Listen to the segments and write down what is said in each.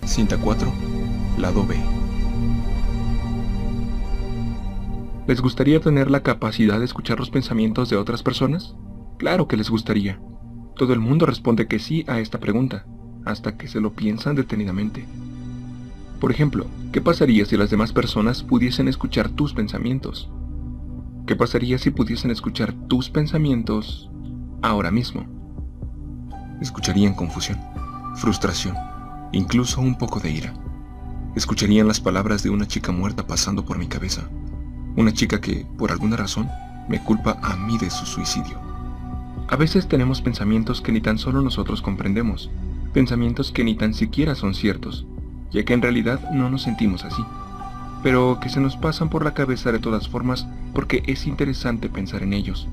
Cinta 4, lado B. ¿Les gustaría tener la capacidad de escuchar los pensamientos de otras personas? Claro que les gustaría. Todo el mundo responde que sí a esta pregunta, hasta que se lo piensan detenidamente. Por ejemplo, ¿qué pasaría si las demás personas pudiesen escuchar tus pensamientos? ¿Qué pasaría si pudiesen escuchar tus pensamientos ahora mismo? Escucharían confusión, frustración, incluso un poco de ira. Escucharían las palabras de una chica muerta pasando por mi cabeza. Una chica que, por alguna razón, me culpa a mí de su suicidio. A veces tenemos pensamientos que ni tan solo nosotros comprendemos, pensamientos que ni tan siquiera son ciertos, ya que en realidad no nos sentimos así, pero que se nos pasan por la cabeza de todas formas porque es interesante pensar en ellos.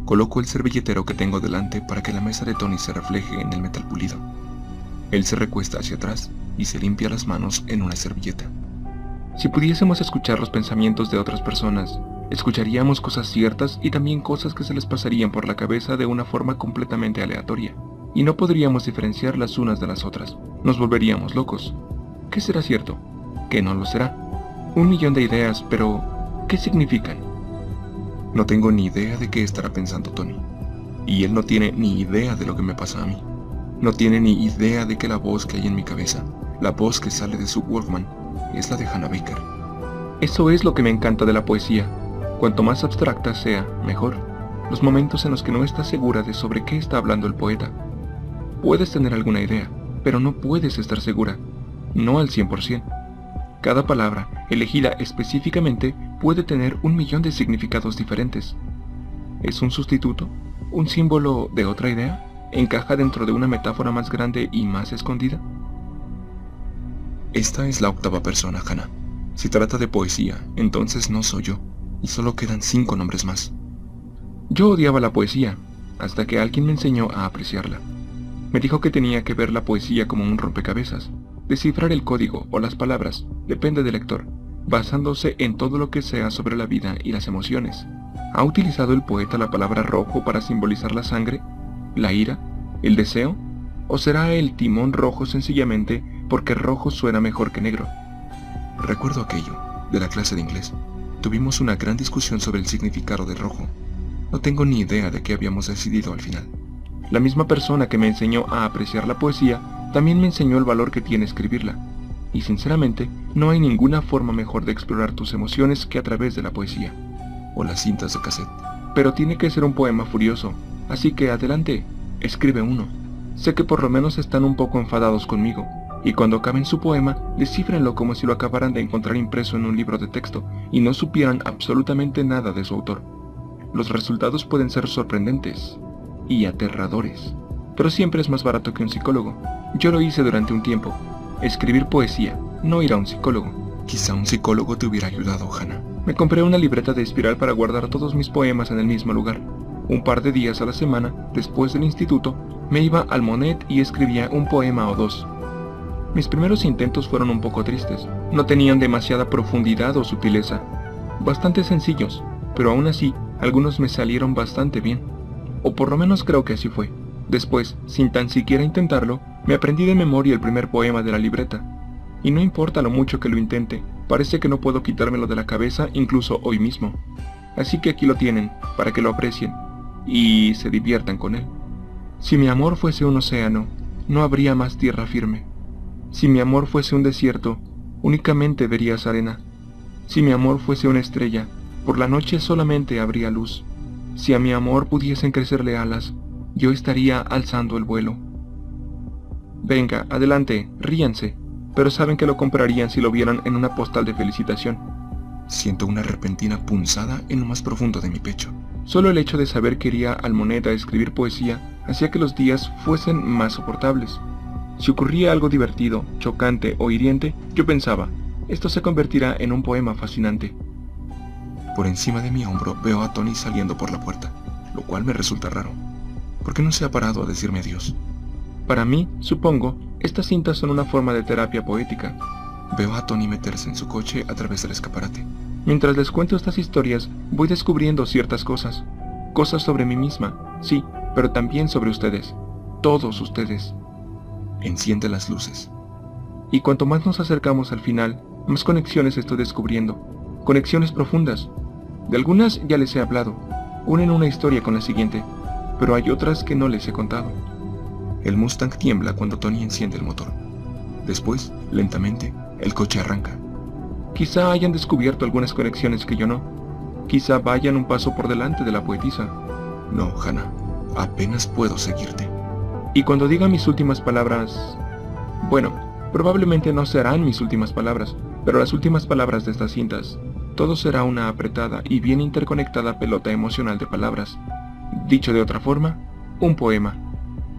Coloco el servilletero que tengo delante para que la mesa de Tony se refleje en el metal pulido. Él se recuesta hacia atrás y se limpia las manos en una servilleta. Si pudiésemos escuchar los pensamientos de otras personas, escucharíamos cosas ciertas y también cosas que se les pasarían por la cabeza de una forma completamente aleatoria, y no podríamos diferenciar las unas de las otras. Nos volveríamos locos. ¿Qué será cierto? ¿Qué no lo será? 1.000.000 de ideas, pero ¿qué significan? No tengo ni idea de qué estará pensando Tony, y él no tiene ni idea de lo que me pasa a mí. No tiene ni idea de que la voz que hay en mi cabeza, la voz que sale de su Walkman, es la de Hannah Baker. Eso es lo que me encanta de la poesía. Cuanto más abstracta sea, mejor. Los momentos en los que no estás segura de sobre qué está hablando el poeta. Puedes tener alguna idea, pero no puedes estar segura. No al 100%. Cada palabra, elegida específicamente, puede tener 1.000.000 de significados diferentes. ¿Es un sustituto? ¿Un símbolo de otra idea? ¿Encaja dentro de una metáfora más grande y más escondida? Esta es la 8ª persona, Hannah. Si trata de poesía, entonces no soy yo, y solo quedan 5 nombres más. Yo odiaba la poesía, hasta que alguien me enseñó a apreciarla. Me dijo que tenía que ver la poesía como un rompecabezas, descifrar el código o las palabras, depende del lector, basándose en todo lo que sea sobre la vida y las emociones. ¿Ha utilizado el poeta la palabra rojo para simbolizar la sangre, la ira, el deseo? ¿O será el timón rojo sencillamente porque rojo suena mejor que negro? Recuerdo aquello, de la clase de inglés. Tuvimos una gran discusión sobre el significado de rojo. No tengo ni idea de qué habíamos decidido al final. La misma persona que me enseñó a apreciar la poesía, también me enseñó el valor que tiene escribirla. Y sinceramente, no hay ninguna forma mejor de explorar tus emociones que a través de la poesía. O las cintas de cassette. Pero tiene que ser un poema furioso, así que adelante, escribe uno. Sé que por lo menos están un poco enfadados conmigo, y cuando acaben su poema, descífrenlo como si lo acabaran de encontrar impreso en un libro de texto y no supieran absolutamente nada de su autor. Los resultados pueden ser sorprendentes y aterradores, pero siempre es más barato que un psicólogo. Yo lo hice durante un tiempo. Escribir poesía, no ir a un psicólogo. Quizá un psicólogo te hubiera ayudado, Hannah. Me compré una libreta de espiral para guardar todos mis poemas en el mismo lugar. Un par de días a la semana, después del instituto, me iba al Monet y escribía un poema o dos. Mis primeros intentos fueron un poco tristes. No tenían demasiada profundidad o sutileza. Bastante sencillos, pero aún así, algunos me salieron bastante bien. O por lo menos creo que así fue. Después, sin tan siquiera intentarlo, me aprendí de memoria el primer poema de la libreta. Y no importa lo mucho que lo intente, parece que no puedo quitármelo de la cabeza incluso hoy mismo. Así que aquí lo tienen, para que lo aprecien y se diviertan con él. Si mi amor fuese un océano, no habría más tierra firme. Si mi amor fuese un desierto, únicamente verías arena. Si mi amor fuese una estrella, por la noche solamente habría luz. Si a mi amor pudiesen crecerle alas, yo estaría alzando el vuelo. Venga, adelante, ríanse, pero saben que lo comprarían si lo vieran en una postal de felicitación. Siento una repentina punzada en lo más profundo de mi pecho. Solo el hecho de saber que iría al Monet a escribir poesía hacía que los días fuesen más soportables. Si ocurría algo divertido, chocante o hiriente, yo pensaba, esto se convertirá en un poema fascinante. Por encima de mi hombro veo a Tony saliendo por la puerta, lo cual me resulta raro. ¿Por qué no se ha parado a decirme adiós? Para mí, supongo, estas cintas son una forma de terapia poética. Veo a Tony meterse en su coche a través del escaparate. Mientras les cuento estas historias, voy descubriendo ciertas cosas. Cosas sobre mí misma, sí, pero también sobre ustedes. Todos ustedes. Enciende las luces. Y cuanto más nos acercamos al final, más conexiones estoy descubriendo. Conexiones profundas. De algunas ya les he hablado. Unen una historia con la siguiente, pero hay otras que no les he contado. El Mustang tiembla cuando Tony enciende el motor. Después, lentamente, el coche arranca. Quizá hayan descubierto algunas conexiones que yo no. Quizá vayan un paso por delante de la poetisa. No, Hannah, apenas puedo seguirte. Y cuando diga mis últimas palabras... Bueno, probablemente no serán mis últimas palabras, pero las últimas palabras de estas cintas. Todo será una apretada y bien interconectada pelota emocional de palabras. Dicho de otra forma, un poema.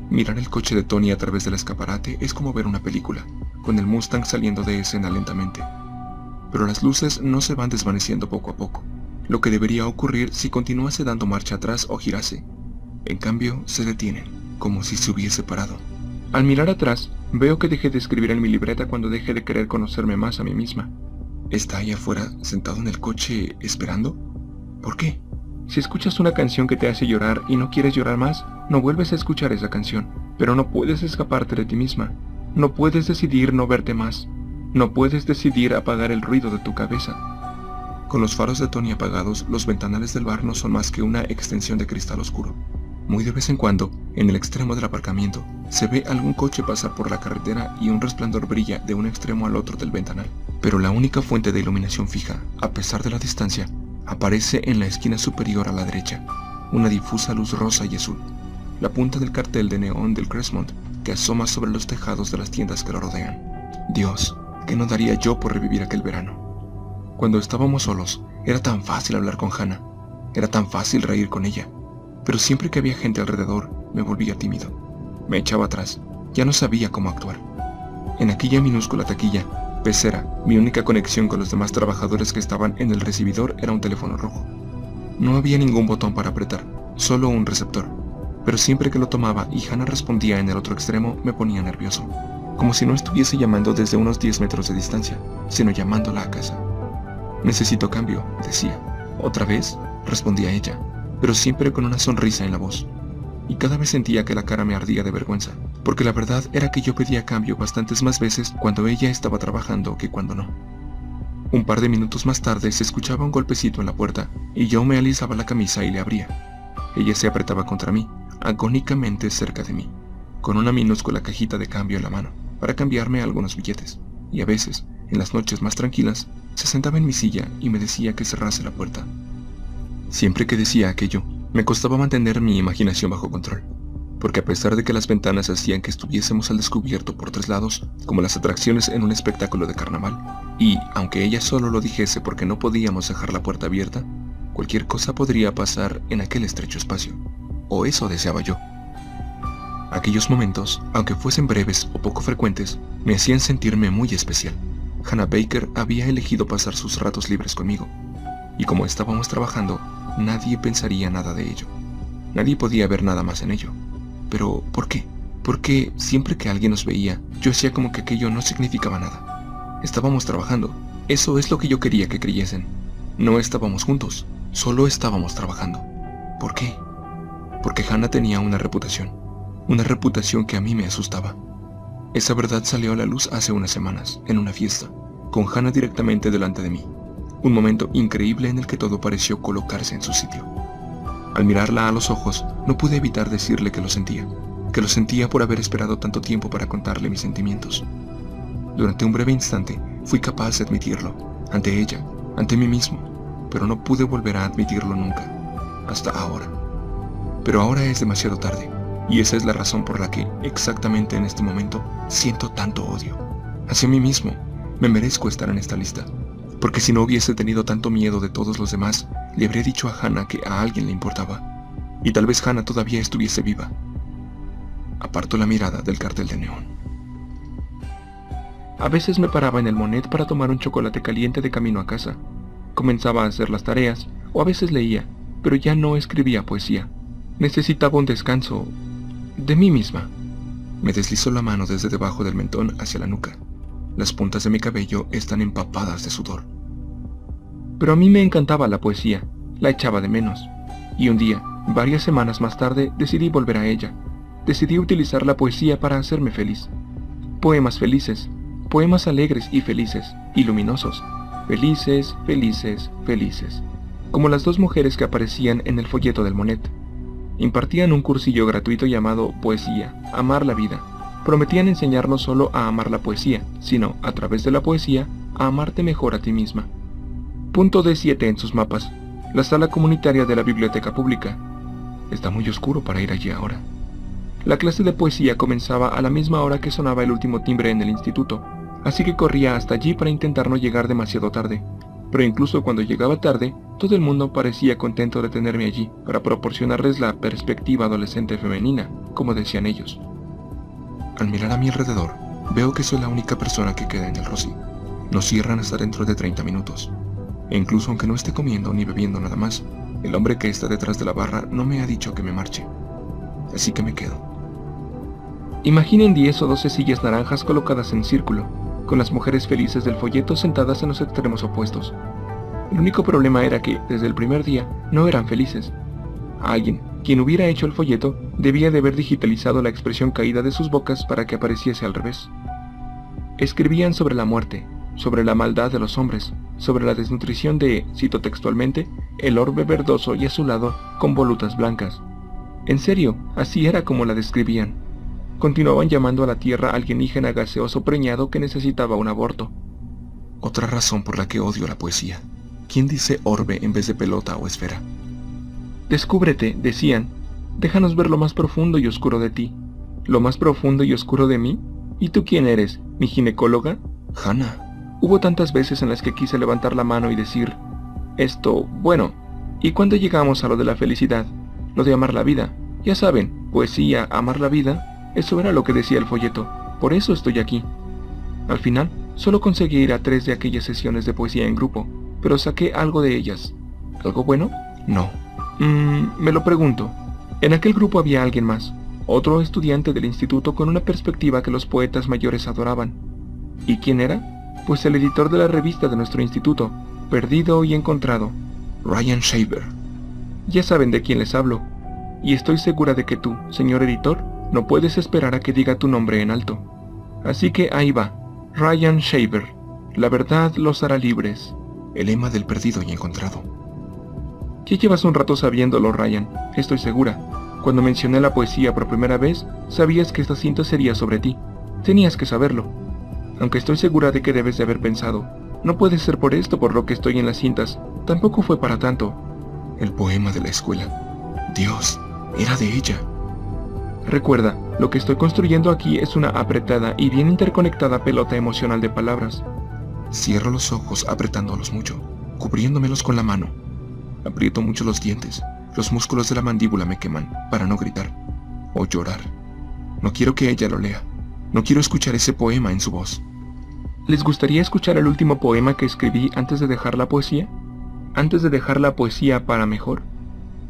Mirar el coche de Tony a través del escaparate es como ver una película, con el Mustang saliendo de escena lentamente. Pero las luces no se van desvaneciendo poco a poco, lo que debería ocurrir si continuase dando marcha atrás o girase. En cambio, se detienen, como si se hubiese parado. Al mirar atrás, veo que dejé de escribir en mi libreta cuando dejé de querer conocerme más a mí misma. ¿Está ahí afuera, sentado en el coche, esperando? ¿Por qué? Si escuchas una canción que te hace llorar y no quieres llorar más, no vuelves a escuchar esa canción. Pero no puedes escaparte de ti misma. No puedes decidir no verte más. No puedes decidir apagar el ruido de tu cabeza. Con los faros de Tony apagados, los ventanales del bar no son más que una extensión de cristal oscuro. Muy de vez en cuando, en el extremo del aparcamiento, se ve algún coche pasar por la carretera y un resplandor brilla de un extremo al otro del ventanal. Pero la única fuente de iluminación fija, a pesar de la distancia, aparece en la esquina superior a la derecha, una difusa luz rosa y azul, la punta del cartel de neón del Crestmont que asoma sobre los tejados de las tiendas que lo rodean. Dios, ¿qué no daría yo por revivir aquel verano? Cuando estábamos solos, era tan fácil hablar con Hannah, era tan fácil reír con ella, pero siempre que había gente alrededor, me volvía tímido. Me echaba atrás, ya no sabía cómo actuar. En aquella minúscula taquilla, pecera, mi única conexión con los demás trabajadores que estaban en el recibidor era un teléfono rojo. No había ningún botón para apretar, solo un receptor, pero siempre que lo tomaba y Hannah respondía en el otro extremo me ponía nervioso, como si no estuviese llamando desde unos 10 metros de distancia, sino llamándola a casa. Necesito cambio, decía. Otra vez, respondía ella, pero siempre con una sonrisa en la voz. Y cada vez sentía que la cara me ardía de vergüenza, porque la verdad era que yo pedía cambio bastantes más veces cuando ella estaba trabajando que cuando no. Un par de minutos más tarde se escuchaba un golpecito en la puerta y yo me alisaba la camisa y le abría. Ella se apretaba contra mí, agónicamente cerca de mí, con una minúscula cajita de cambio en la mano, para cambiarme algunos billetes, y a veces, en las noches más tranquilas, se sentaba en mi silla y me decía que cerrase la puerta. Siempre que decía aquello, me costaba mantener mi imaginación bajo control, porque a pesar de que las ventanas hacían que estuviésemos al descubierto por 3 lados, como las atracciones en un espectáculo de carnaval, y aunque ella solo lo dijese porque no podíamos dejar la puerta abierta, cualquier cosa podría pasar en aquel estrecho espacio, o eso deseaba yo. Aquellos momentos, aunque fuesen breves o poco frecuentes, me hacían sentirme muy especial. Hannah Baker había elegido pasar sus ratos libres conmigo, y como estábamos trabajando, nadie pensaría nada de ello. Nadie podía ver nada más en ello. Pero, ¿por qué? Porque siempre que alguien nos veía, yo hacía como que aquello no significaba nada. Estábamos trabajando. Eso es lo que yo quería que creyesen. No estábamos juntos, solo estábamos trabajando. ¿Por qué? Porque Hannah tenía una reputación que a mí me asustaba. Esa verdad salió a la luz hace unas semanas, en una fiesta, con Hannah directamente delante de mí. Un momento increíble en el que todo pareció colocarse en su sitio. Al mirarla a los ojos, no pude evitar decirle que lo sentía por haber esperado tanto tiempo para contarle mis sentimientos. Durante un breve instante, fui capaz de admitirlo, ante ella, ante mí mismo, pero no pude volver a admitirlo nunca, hasta ahora. Pero ahora es demasiado tarde, y esa es la razón por la que, exactamente en este momento, siento tanto odio. Hacia mí mismo, me merezco estar en esta lista. Porque si no hubiese tenido tanto miedo de todos los demás, le habría dicho a Hannah que a alguien le importaba. Y tal vez Hannah todavía estuviese viva. Aparto la mirada del cartel de neón. A veces me paraba en el Monet para tomar un chocolate caliente de camino a casa. Comenzaba a hacer las tareas, o a veces leía, pero ya no escribía poesía. Necesitaba un descanso de mí misma. Me deslizó la mano desde debajo del mentón hacia la nuca. Las puntas de mi cabello están empapadas de sudor. Pero a mí me encantaba la poesía, la echaba de menos. Y un día, varias semanas más tarde, decidí volver a ella. Decidí utilizar la poesía para hacerme feliz. Poemas felices, poemas alegres y felices, y luminosos. Felices, felices, felices. Como las dos mujeres que aparecían en el folleto del Monet. Impartían un cursillo gratuito llamado Poesía, Amar la Vida. Prometían enseñar no solo a amar la poesía, sino, a través de la poesía, a amarte mejor a ti misma. Punto D7 en sus mapas. La sala comunitaria de la biblioteca pública. Está muy oscuro para ir allí ahora. La clase de poesía comenzaba a la misma hora que sonaba el último timbre en el instituto, así que corría hasta allí para intentar no llegar demasiado tarde. Pero incluso cuando llegaba tarde, todo el mundo parecía contento de tenerme allí para proporcionarles la perspectiva adolescente femenina, como decían ellos. Al mirar a mi alrededor, veo que soy la única persona que queda en el Rossi. Nos cierran hasta dentro de 30 minutos. E incluso aunque no esté comiendo ni bebiendo nada más, el hombre que está detrás de la barra no me ha dicho que me marche. Así que me quedo. Imaginen 10 o 12 sillas naranjas colocadas en círculo, con las mujeres felices del folleto sentadas en los extremos opuestos. El único problema era que, desde el primer día, no eran felices. Alguien, quien hubiera hecho el folleto, debía de haber digitalizado la expresión caída de sus bocas para que apareciese al revés. Escribían sobre la muerte, sobre la maldad de los hombres, sobre la desnutrición de, cito textualmente, el orbe verdoso y azulado con volutas blancas. En serio, así era como la describían. Continuaban llamando a la tierra alienígena gaseoso preñado que necesitaba un aborto. Otra razón por la que odio la poesía. ¿Quién dice orbe en vez de pelota o esfera? Descúbrete, decían. Déjanos ver lo más profundo y oscuro de ti. ¿Lo más profundo y oscuro de mí? ¿Y tú quién eres? ¿Mi ginecóloga? Hannah. Hubo tantas veces en las que quise levantar la mano y decir, esto, bueno, ¿y cuando llegamos a lo de la felicidad? Lo de amar la vida. Ya saben, poesía, amar la vida, eso era lo que decía el folleto. Por eso estoy aquí. Al final, solo conseguí ir a 3 de aquellas sesiones de poesía en grupo, pero saqué algo de ellas. ¿Algo bueno? No. Me lo pregunto. En aquel grupo había alguien más, otro estudiante del instituto con una perspectiva que los poetas mayores adoraban. ¿Y quién era? Pues el editor de la revista de nuestro instituto, Perdido y Encontrado. Ryan Shaver. Ya saben de quién les hablo. Y estoy segura de que tú, señor editor, no puedes esperar a que diga tu nombre en alto. Así que ahí va, Ryan Shaver. La verdad los hará libres. El lema del Perdido y Encontrado. Ya llevas un rato sabiéndolo, Ryan, estoy segura. Cuando mencioné la poesía por primera vez, sabías que esta cinta sería sobre ti. Tenías que saberlo. Aunque estoy segura de que debes de haber pensado, no puede ser por esto por lo que estoy en las cintas, tampoco fue para tanto. El poema de la escuela. Dios, era de ella. Recuerda, lo que estoy construyendo aquí es una apretada y bien interconectada pelota emocional de palabras. Cierro los ojos apretándolos mucho, cubriéndomelos con la mano. Aprieto mucho los dientes, los músculos de la mandíbula me queman para no gritar o llorar. No quiero que ella lo lea, no quiero escuchar ese poema en su voz. ¿Les gustaría escuchar el último poema que escribí antes de dejar la poesía? ¿Antes de dejar la poesía para mejor?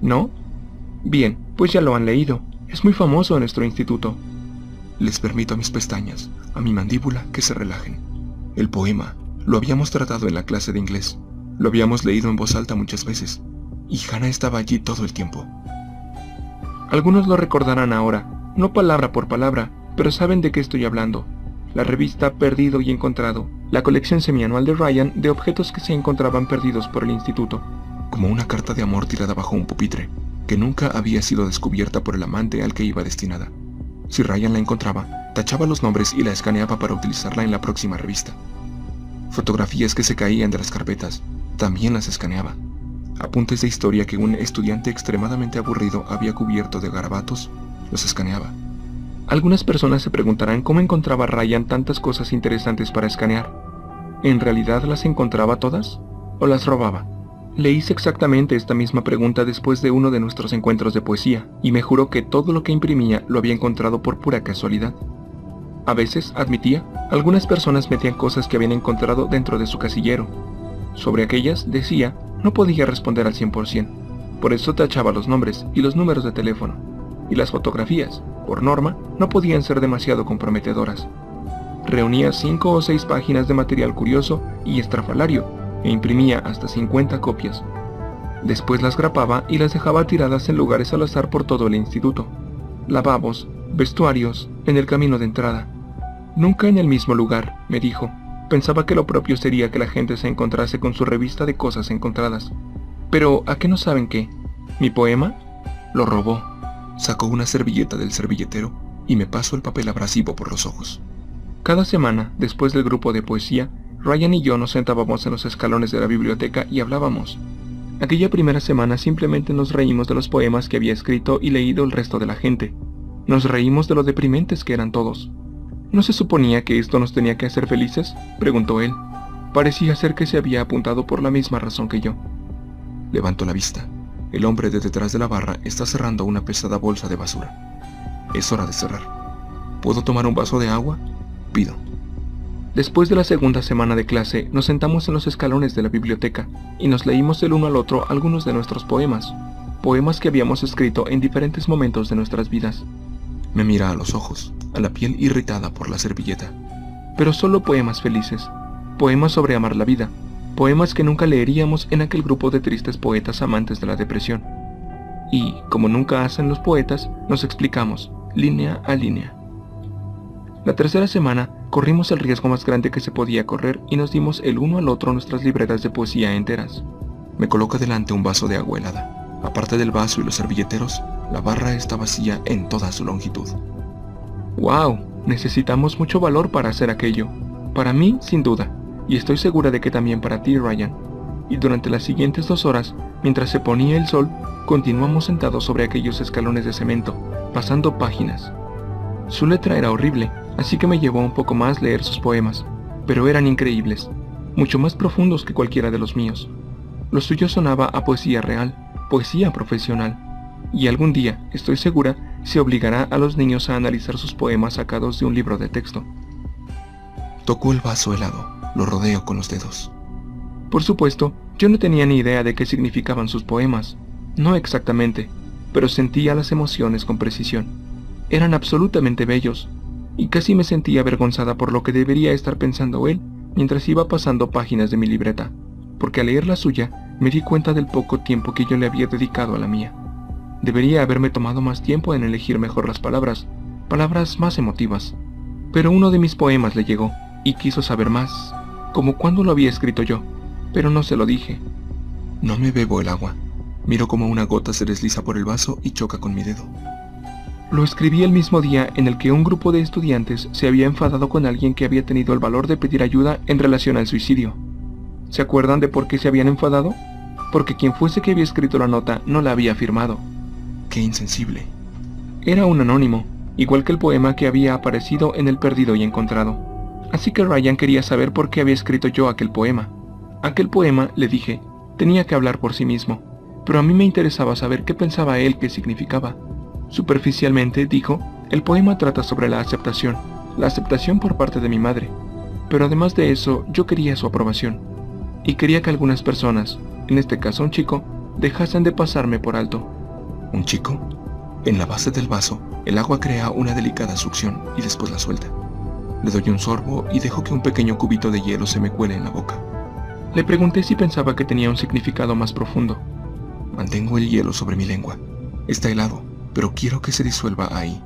¿No? Bien, pues ya lo han leído, es muy famoso en nuestro instituto. Les permito a mis pestañas, a mi mandíbula que se relajen. El poema lo habíamos tratado en la clase de inglés. Lo habíamos leído en voz alta muchas veces, y Hannah estaba allí todo el tiempo. Algunos lo recordarán ahora, no palabra por palabra, pero saben de qué estoy hablando. La revista Perdido y Encontrado, la colección semianual de Ryan de objetos que se encontraban perdidos por el instituto. Como una carta de amor tirada bajo un pupitre, que nunca había sido descubierta por el amante al que iba destinada. Si Ryan la encontraba, tachaba los nombres y la escaneaba para utilizarla en la próxima revista. Fotografías que se caían de las carpetas, también las escaneaba. Apuntes de historia que un estudiante extremadamente aburrido había cubierto de garabatos, los escaneaba. Algunas personas se preguntarán cómo encontraba Ryan tantas cosas interesantes para escanear. ¿En realidad las encontraba todas? ¿O las robaba? Le hice exactamente esta misma pregunta después de uno de nuestros encuentros de poesía, y me juró que todo lo que imprimía lo había encontrado por pura casualidad. A veces, admitía, algunas personas metían cosas que habían encontrado dentro de su casillero. Sobre aquellas, decía, no podía responder al 100%, por eso tachaba los nombres y los números de teléfono, y las fotografías, por norma, no podían ser demasiado comprometedoras. Reunía 5 o 6 páginas de material curioso y estrafalario, e imprimía hasta 50 copias. Después las grapaba y las dejaba tiradas en lugares al azar por todo el instituto. Lavabos, vestuarios, en el camino de entrada. Nunca en el mismo lugar, me dijo. Pensaba que lo propio sería que la gente se encontrase con su revista de cosas encontradas. Pero, ¿a qué no saben qué? ¿Mi poema? Lo robó. Sacó una servilleta del servilletero y me pasó el papel abrasivo por los ojos. Cada semana, después del grupo de poesía, Ryan y yo nos sentábamos en los escalones de la biblioteca y hablábamos. Aquella primera semana simplemente nos reímos de los poemas que había escrito y leído el resto de la gente. Nos reímos de lo deprimentes que eran todos. ¿No se suponía que esto nos tenía que hacer felices?, preguntó él. Parecía ser que se había apuntado por la misma razón que yo. Levanto la vista. El hombre de detrás de la barra está cerrando una pesada bolsa de basura. Es hora de cerrar. ¿Puedo tomar un vaso de agua? Pido. Después de la segunda semana de clase, nos sentamos en los escalones de la biblioteca y nos leímos el uno al otro algunos de nuestros poemas que habíamos escrito en diferentes momentos de nuestras vidas. Me mira a los ojos, a la piel irritada por la servilleta. Pero solo poemas felices, poemas sobre amar la vida, poemas que nunca leeríamos en aquel grupo de tristes poetas amantes de la depresión. Y, como nunca hacen los poetas, nos explicamos, línea a línea. La tercera semana, corrimos el riesgo más grande que se podía correr y nos dimos el uno al otro nuestras libretas de poesía enteras. Me coloca delante un vaso de agua helada. Aparte del vaso y los servilleteros, la barra está vacía en toda su longitud. ¡Wow! Necesitamos mucho valor para hacer aquello. Para mí, sin duda, y estoy segura de que también para ti, Ryan. Y durante las siguientes 2 horas, mientras se ponía el sol, continuamos sentados sobre aquellos escalones de cemento, pasando páginas. Su letra era horrible, así que me llevó un poco más leer sus poemas, pero eran increíbles, mucho más profundos que cualquiera de los míos. Lo suyo sonaba a poesía real, poesía profesional, y algún día, estoy segura, se obligará a los niños a analizar sus poemas sacados de un libro de texto. Toco el vaso helado, lo rodeo con los dedos. Por supuesto, yo no tenía ni idea de qué significaban sus poemas, no exactamente, pero sentía las emociones con precisión. Eran absolutamente bellos, y casi me sentía avergonzada por lo que debería estar pensando él mientras iba pasando páginas de mi libreta, porque al leer la suya me di cuenta del poco tiempo que yo le había dedicado a la mía. Debería haberme tomado más tiempo en elegir mejor las palabras más emotivas. Pero uno de mis poemas le llegó, y quiso saber más, como cuando lo había escrito yo, pero no se lo dije. No me bebo el agua. Miro como una gota se desliza por el vaso y choca con mi dedo. Lo escribí el mismo día en el que un grupo de estudiantes se había enfadado con alguien que había tenido el valor de pedir ayuda en relación al suicidio. ¿Se acuerdan de por qué se habían enfadado? Porque quien fuese que había escrito la nota no la había firmado. ¡Qué insensible! Era un anónimo, igual que el poema que había aparecido en El Perdido y Encontrado. Así que Ryan quería saber por qué había escrito yo aquel poema. Aquel poema, le dije, tenía que hablar por sí mismo, pero a mí me interesaba saber qué pensaba él que significaba. Superficialmente, dijo, el poema trata sobre la aceptación por parte de mi madre. Pero además de eso, yo quería su aprobación. Y quería que algunas personas, en este caso un chico, dejasen de pasarme por alto. ¿Un chico? En la base del vaso, el agua crea una delicada succión y después la suelta. Le doy un sorbo y dejo que un pequeño cubito de hielo se me cuele en la boca. Le pregunté si pensaba que tenía un significado más profundo. Mantengo el hielo sobre mi lengua. Está helado, pero quiero que se disuelva ahí.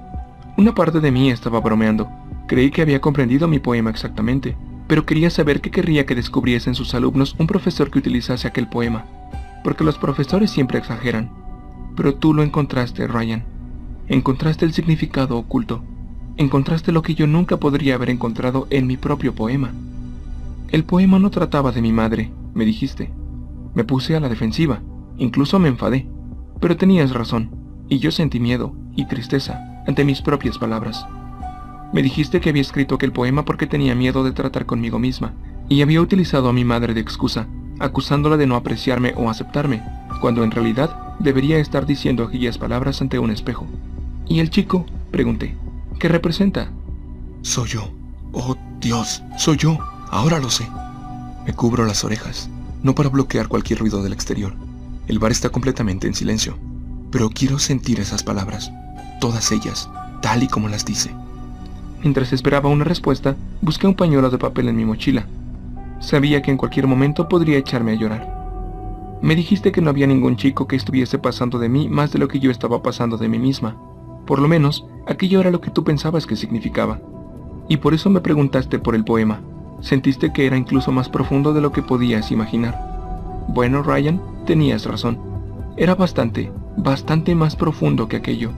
Una parte de mí estaba bromeando. Creí que había comprendido mi poema exactamente, pero quería saber qué querría que descubriesen sus alumnos un profesor que utilizase aquel poema, porque los profesores siempre exageran. Pero tú lo encontraste, Ryan. Encontraste el significado oculto. Encontraste lo que yo nunca podría haber encontrado en mi propio poema. El poema no trataba de mi madre, me dijiste. Me puse a la defensiva, incluso me enfadé. Pero tenías razón, y yo sentí miedo y tristeza ante mis propias palabras. Me dijiste que había escrito aquel poema porque tenía miedo de tratar conmigo misma, y había utilizado a mi madre de excusa, acusándola de no apreciarme o aceptarme, cuando en realidad debería estar diciendo aquellas palabras ante un espejo. ¿Y el chico?, pregunté. ¿Qué representa? Soy yo. Oh, Dios, soy yo. Ahora lo sé. Me cubro las orejas, no para bloquear cualquier ruido del exterior. El bar está completamente en silencio, pero quiero sentir esas palabras, todas ellas, tal y como las dice. Mientras esperaba una respuesta, busqué un pañuelo de papel en mi mochila. Sabía que en cualquier momento podría echarme a llorar. Me dijiste que no había ningún chico que estuviese pasando de mí más de lo que yo estaba pasando de mí misma. Por lo menos, aquello era lo que tú pensabas que significaba. Y por eso me preguntaste por el poema. Sentiste que era incluso más profundo de lo que podías imaginar. Bueno, Ryan, tenías razón. Era bastante más profundo que aquello.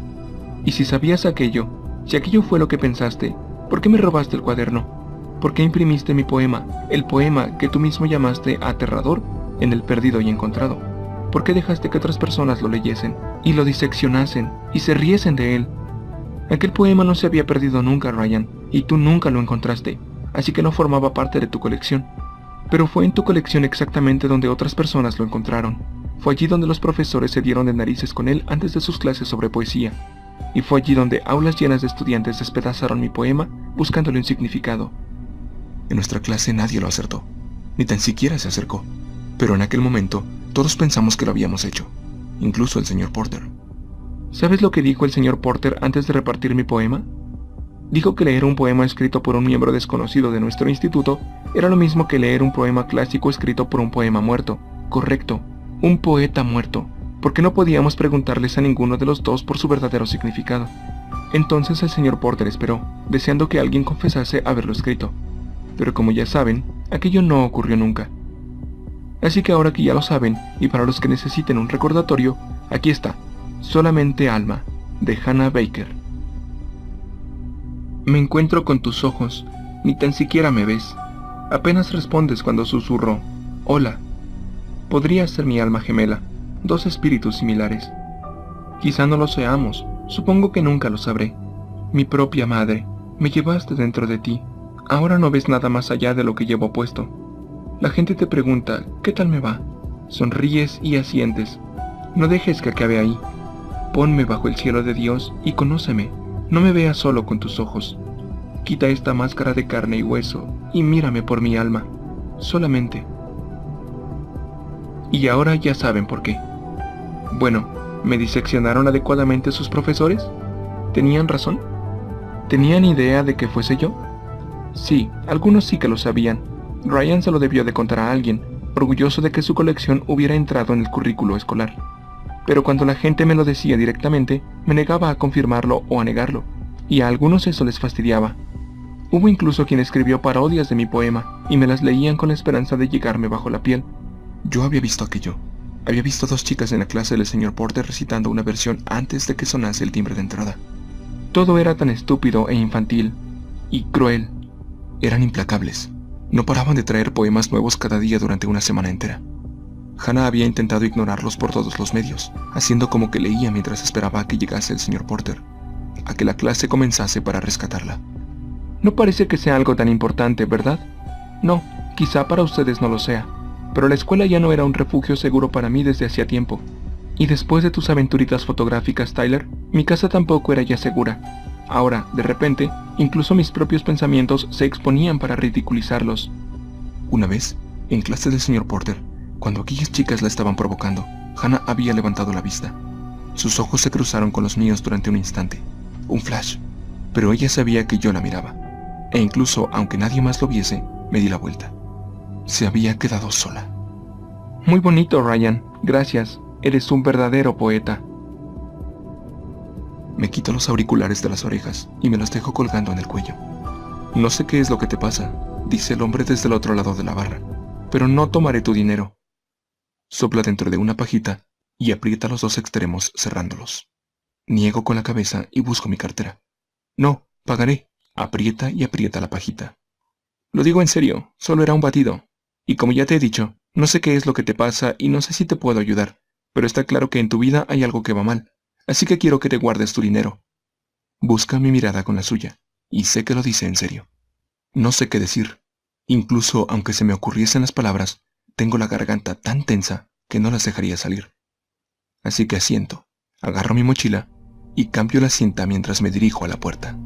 Y si sabías aquello, si aquello fue lo que pensaste, ¿por qué me robaste el cuaderno? ¿Por qué imprimiste mi poema, el poema que tú mismo llamaste aterrador, en el perdido y encontrado? ¿Por qué dejaste que otras personas lo leyesen, y lo diseccionasen, y se riesen de él? Aquel poema no se había perdido nunca, Ryan, y tú nunca lo encontraste, así que no formaba parte de tu colección. Pero fue en tu colección exactamente donde otras personas lo encontraron. Fue allí donde los profesores se dieron de narices con él antes de sus clases sobre poesía. Y fue allí donde aulas llenas de estudiantes despedazaron mi poema buscándole un significado. En nuestra clase nadie lo acertó, ni tan siquiera se acercó. Pero en aquel momento, todos pensamos que lo habíamos hecho, incluso el señor Porter. ¿Sabes lo que dijo el señor Porter antes de repartir mi poema? Dijo que leer un poema escrito por un miembro desconocido de nuestro instituto era lo mismo que leer un poema clásico escrito por un poema muerto. Correcto, un poeta muerto, porque no podíamos preguntarles a ninguno de los dos por su verdadero significado. Entonces el señor Porter esperó, deseando que alguien confesase haberlo escrito. Pero como ya saben, aquello no ocurrió nunca. Así que ahora que ya lo saben, y para los que necesiten un recordatorio, aquí está, Solamente Alma, de Hannah Baker. Me encuentro con tus ojos, ni tan siquiera me ves. Apenas respondes cuando susurro, hola. Podría ser mi alma gemela, dos espíritus similares. Quizá no lo seamos, supongo que nunca lo sabré. Mi propia madre, me llevaste dentro de ti. Ahora no ves nada más allá de lo que llevo puesto. La gente te pregunta, ¿qué tal me va? Sonríes y asientes. No dejes que acabe ahí. Ponme bajo el cielo de Dios y conóceme. No me veas solo con tus ojos. Quita esta máscara de carne y hueso y mírame por mi alma. Solamente. Y ahora ya saben por qué. Bueno, ¿me diseccionaron adecuadamente sus profesores? ¿Tenían razón? ¿Tenían idea de que fuese yo? Sí, algunos sí que lo sabían. Ryan se lo debió de contar a alguien, orgulloso de que su colección hubiera entrado en el currículo escolar. Pero cuando la gente me lo decía directamente, me negaba a confirmarlo o a negarlo, y a algunos eso les fastidiaba. Hubo incluso quien escribió parodias de mi poema, y me las leían con la esperanza de llegarme bajo la piel. Yo había visto aquello. Había visto a 2 chicas en la clase del señor Porter recitando una versión antes de que sonase el timbre de entrada. Todo era tan estúpido e infantil, y cruel. Eran implacables. No paraban de traer poemas nuevos cada día durante una semana entera. Hannah había intentado ignorarlos por todos los medios, haciendo como que leía mientras esperaba a que llegase el señor Porter, a que la clase comenzase para rescatarla. No parece que sea algo tan importante, ¿verdad? No, quizá para ustedes no lo sea, pero la escuela ya no era un refugio seguro para mí desde hacía tiempo. Y después de tus aventuritas fotográficas, Tyler, mi casa tampoco era ya segura. Ahora, de repente, incluso mis propios pensamientos se exponían para ridiculizarlos. Una vez, en clase del señor Porter, cuando aquellas chicas la estaban provocando, Hannah había levantado la vista. Sus ojos se cruzaron con los míos durante un instante, un flash, pero ella sabía que yo la miraba, e incluso aunque nadie más lo viese, me di la vuelta. Se había quedado sola. Muy bonito, Ryan, gracias, eres un verdadero poeta. Me quito los auriculares de las orejas y me los dejo colgando en el cuello. No sé qué es lo que te pasa, dice el hombre desde el otro lado de la barra, pero no tomaré tu dinero. Sopla dentro de una pajita y aprieta los 2 extremos cerrándolos. Niego con la cabeza y busco mi cartera. No, pagaré. Aprieta y aprieta la pajita. Lo digo en serio, solo era un batido. Y como ya te he dicho, no sé qué es lo que te pasa y no sé si te puedo ayudar, pero está claro que en tu vida hay algo que va mal, así que quiero que te guardes tu dinero. Busca mi mirada con la suya, y sé que lo dice en serio. No sé qué decir. Incluso aunque se me ocurriesen las palabras, tengo la garganta tan tensa que no las dejaría salir. Así que asiento, agarro mi mochila y cambio la cinta mientras me dirijo a la puerta.